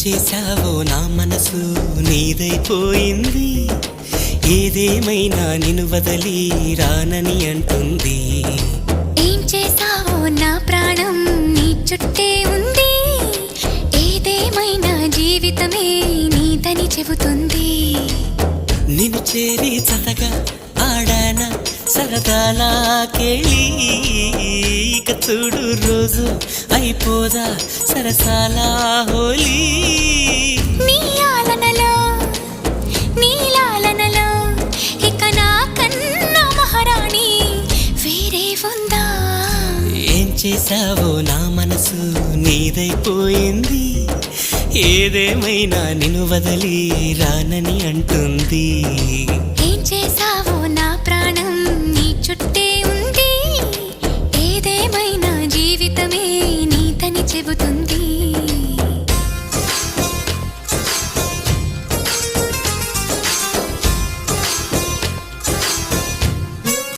చేశావో నా మనసు నీదైపోయింది, ఏదేమైనా నిన్ను వదలి రానని అంటుంది. ఏం చేశావో నా ప్రాణం నీ చుట్టే ఉంది, ఏదేమైనా జీవితమే నీదని చెబుతుంది. నిన్ను చేరి చతగా ఆడాన సరదాలా కేళి, ఇక చూడు రోజు అయిపోదా సరసాల హోలీ. నీ ఆలనలో నీ లాలనలో ఇక నా కన్నా మహారాణి వేరే ఉందా? ఏం చేశావో నా మనసు నీదైపోయింది, ఏదేమైనా నిన్ను వదలి రానని అంటుంది. ఏం చేశావో నా ప్రాణం నీ చుట్టే ఉంది, ఏదేమైనా జీవితమే నీదని చెబుతుంది.